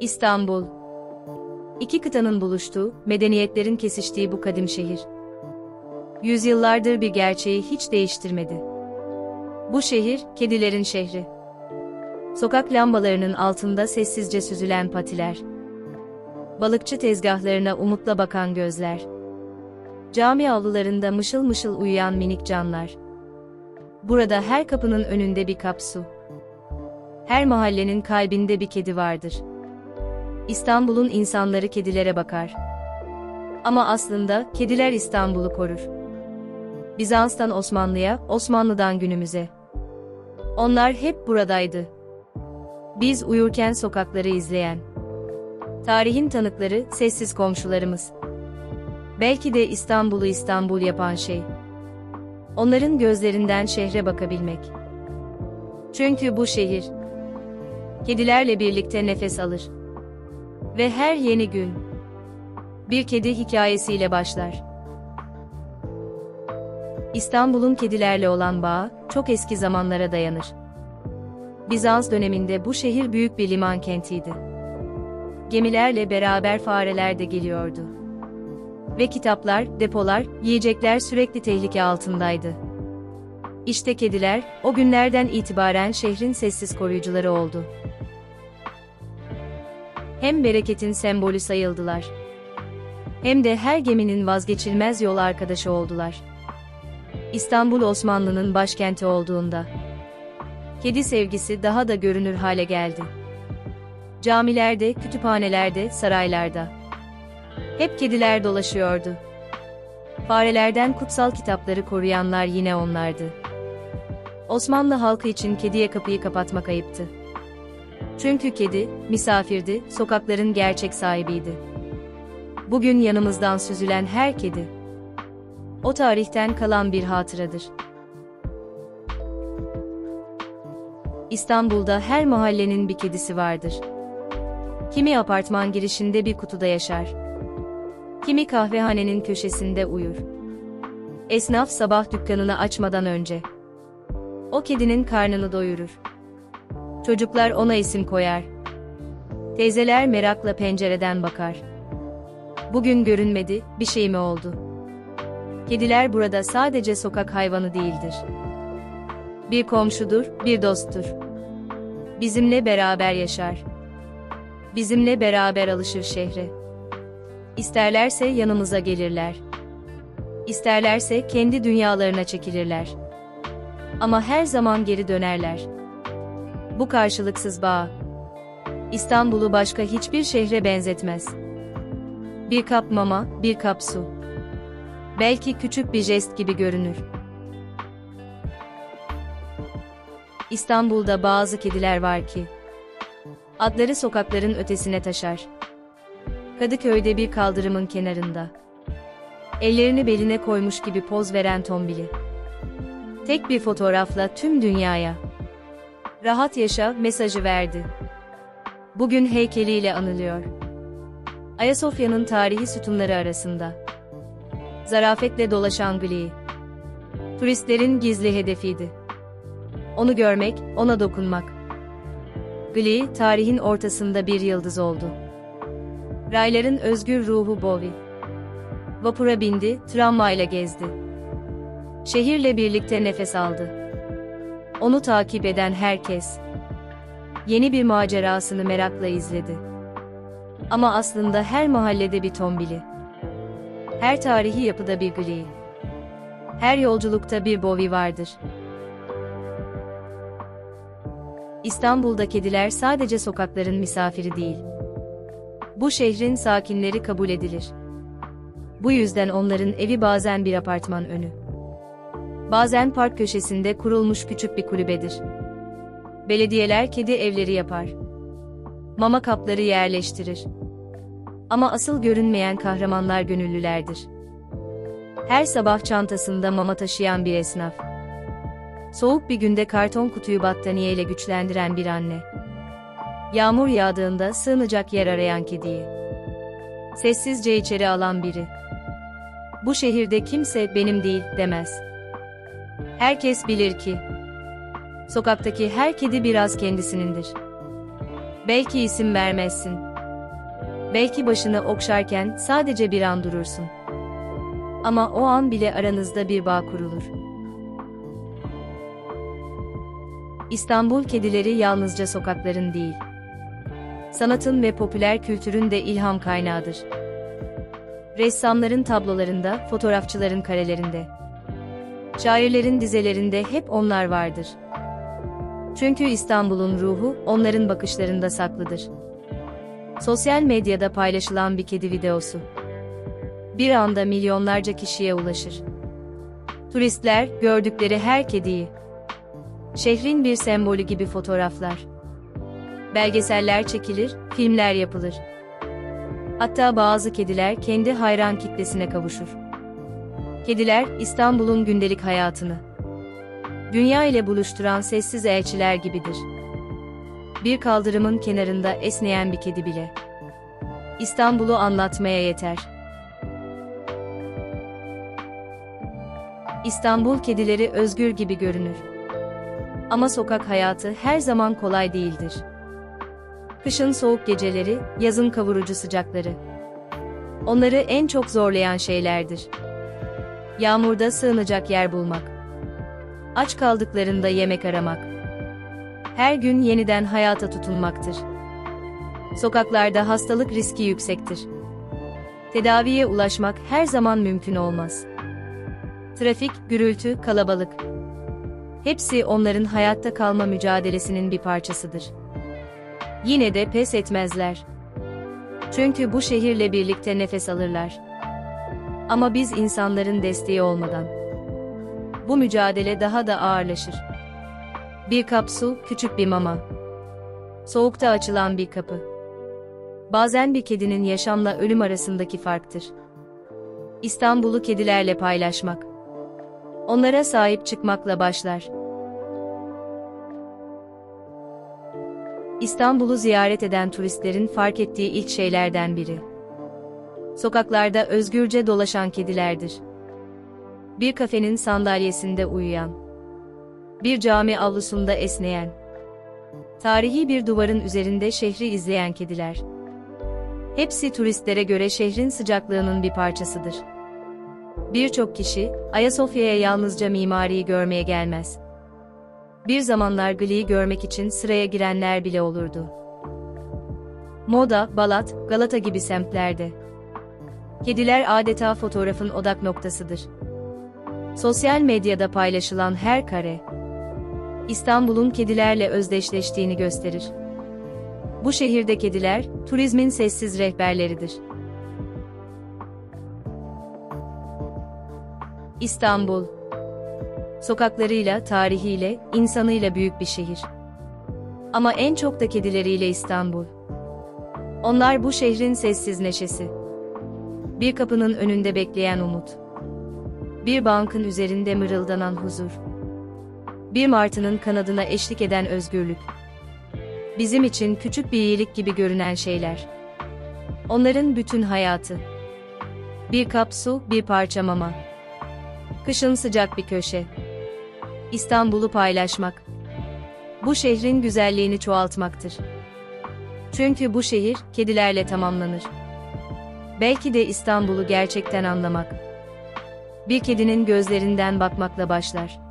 İstanbul. İki kıtanın buluştuğu, medeniyetlerin kesiştiği bu kadim şehir. Yüzyıllardır bir gerçeği hiç değiştirmedi. Bu şehir, kedilerin şehri. Sokak lambalarının altında sessizce süzülen patiler. Balıkçı tezgahlarına umutla bakan gözler. Cami avlularında mışıl mışıl uyuyan minik canlar. Burada her kapının önünde bir kap su. Her mahallenin kalbinde bir kedi vardır. İstanbul'un insanları kedilere bakar. Ama aslında kediler İstanbul'u korur. Bizans'tan Osmanlı'ya, Osmanlı'dan günümüze. Onlar hep buradaydı. Biz uyurken sokakları izleyen. Tarihin tanıkları, sessiz komşularımız. Belki de İstanbul'u İstanbul yapan şey. Onların gözlerinden şehre bakabilmek. Çünkü bu şehir, kedilerle birlikte nefes alır. Ve her yeni gün, bir kedi hikayesiyle başlar. İstanbul'un kedilerle olan bağı, çok eski zamanlara dayanır. Bizans döneminde bu şehir büyük bir liman kentiydi. Gemilerle beraber fareler de geliyordu. Ve kitaplar, depolar, yiyecekler sürekli tehlike altındaydı. İşte kediler, o günlerden itibaren şehrin sessiz koruyucuları oldu. Hem bereketin sembolü sayıldılar. Hem de her geminin vazgeçilmez yol arkadaşı oldular. İstanbul Osmanlı'nın başkenti olduğunda, kedi sevgisi daha da görünür hale geldi. Camilerde, kütüphanelerde, saraylarda. Hep kediler dolaşıyordu. Farelerden kutsal kitapları koruyanlar yine onlardı. Osmanlı halkı için kediye kapıyı kapatmak ayıptı. Çünkü kedi, misafirdi, sokakların gerçek sahibiydi. Bugün yanımızdan süzülen her kedi, o tarihten kalan bir hatıradır. İstanbul'da her mahallenin bir kedisi vardır. Kimi apartman girişinde bir kutuda yaşar. Kimi kahvehanenin köşesinde uyur. Esnaf sabah dükkanını açmadan önce o kedinin karnını doyurur. Çocuklar ona isim koyar. Teyzeler merakla pencereden bakar. Bugün görünmedi, bir şey mi oldu? Kediler burada sadece sokak hayvanı değildir. Bir komşudur, bir dosttur. Bizimle beraber yaşar. Bizimle beraber alışır şehre. İsterlerse yanımıza gelirler. İsterlerse kendi dünyalarına çekilirler. Ama her zaman geri dönerler. Bu karşılıksız bağ, İstanbul'u başka hiçbir şehre benzetmez. Bir kap mama, bir kap su. Belki küçük bir jest gibi görünür. İstanbul'da bazı kediler var ki, adları sokakların ötesine taşar. Kadıköy'de bir kaldırımın kenarında, ellerini beline koymuş gibi poz veren tombili. Tek bir fotoğrafla tüm dünyaya "Rahat yaşa" mesajı verdi. Bugün heykeliyle anılıyor. Ayasofya'nın tarihi sütunları arasında. Zarafetle dolaşan Gli, turistlerin gizli hedefiydi. Onu görmek, ona dokunmak. Gli, tarihin ortasında bir yıldız oldu. Rayların özgür ruhu Bowie. Vapura bindi, tramvayla gezdi. Şehirle birlikte nefes aldı. Onu takip eden herkes, yeni bir macerasını merakla izledi. Ama aslında her mahallede bir tombili. Her tarihi yapıda bir Gli. Her yolculukta bir Bowie vardır. İstanbul'da kediler sadece sokakların misafiri değil. Bu şehrin sakinleri kabul edilir. Bu yüzden onların evi bazen bir apartman önü. Bazen park köşesinde kurulmuş küçük bir kulübedir. Belediyeler kedi evleri yapar. Mama kapları yerleştirir. Ama asıl görünmeyen kahramanlar gönüllülerdir. Her sabah çantasında mama taşıyan bir esnaf. Soğuk bir günde karton kutuyu battaniyeyle güçlendiren bir anne. Yağmur yağdığında sığınacak yer arayan kediyi sessizce içeri alan biri. Bu şehirde kimse "benim değil" demez. Herkes bilir ki sokaktaki her kedi biraz kendisinindir. Belki isim vermezsin. Belki başını okşarken sadece bir an durursun. Ama o an bile aranızda bir bağ kurulur. İstanbul kedileri yalnızca sokakların değil, sanatın ve popüler kültürün de ilham kaynağıdır. Ressamların tablolarında, fotoğrafçıların karelerinde, şairlerin dizelerinde hep onlar vardır. Çünkü İstanbul'un ruhu onların bakışlarında saklıdır. Sosyal medyada paylaşılan bir kedi videosu bir anda milyonlarca kişiye ulaşır. Turistler gördükleri her kediyi, şehrin bir sembolü gibi fotoğraflar, belgeseller çekilir, filmler yapılır. Hatta bazı kediler kendi hayran kitlesine kavuşur. Kediler İstanbul'un gündelik hayatını, dünya ile buluşturan sessiz elçiler gibidir. Bir kaldırımın kenarında esneyen bir kedi bile İstanbul'u anlatmaya yeter. İstanbul kedileri özgür gibi görünür. Ama sokak hayatı her zaman kolay değildir. Kışın soğuk geceleri, yazın kavurucu sıcakları onları en çok zorlayan şeylerdir. Yağmurda sığınacak yer bulmak, aç kaldıklarında yemek aramak, her gün yeniden hayata tutunmaktır. Sokaklarda hastalık riski yüksektir. Tedaviye ulaşmak her zaman mümkün olmaz. Trafik, gürültü, kalabalık, hepsi onların hayatta kalma mücadelesinin bir parçasıdır. Yine de pes etmezler. Çünkü bu şehirle birlikte nefes alırlar. Ama biz insanların desteği olmadan bu mücadele daha da ağırlaşır. Bir kap su, küçük bir mama, soğukta açılan bir kapı. Bazen bir kedinin yaşamla ölüm arasındaki farktır. İstanbul'u kedilerle paylaşmak, onlara sahip çıkmakla başlar. İstanbul'u ziyaret eden turistlerin fark ettiği ilk şeylerden biri, sokaklarda özgürce dolaşan kedilerdir. Bir kafenin sandalyesinde uyuyan, bir cami avlusunda esneyen, tarihi bir duvarın üzerinde şehri izleyen kediler. Hepsi turistlere göre şehrin sıcaklığının bir parçasıdır. Birçok kişi, Ayasofya'ya yalnızca mimariyi görmeye gelmez. Bir zamanlar Gli'yi görmek için sıraya girenler bile olurdu. Moda, Balat, Galata gibi semtlerde kediler adeta fotoğrafın odak noktasıdır. Sosyal medyada paylaşılan her kare, İstanbul'un kedilerle özdeşleştiğini gösterir. Bu şehirde kediler, turizmin sessiz rehberleridir. İstanbul, sokaklarıyla, tarihiyle, insanıyla büyük bir şehir. Ama en çok da kedileriyle İstanbul. Onlar bu şehrin sessiz neşesi. Bir kapının önünde bekleyen umut. Bir bankın üzerinde mırıldanan huzur. Bir martının kanadına eşlik eden özgürlük. Bizim için küçük bir iyilik gibi görünen şeyler. Onların bütün hayatı. Bir kap su, bir parça mama. Kışın sıcak bir köşe. İstanbul'u paylaşmak. Bu şehrin güzelliğini çoğaltmaktır. Çünkü bu şehir, kedilerle tamamlanır. Belki de İstanbul'u gerçekten anlamak, bir kedinin gözlerinden bakmakla başlar.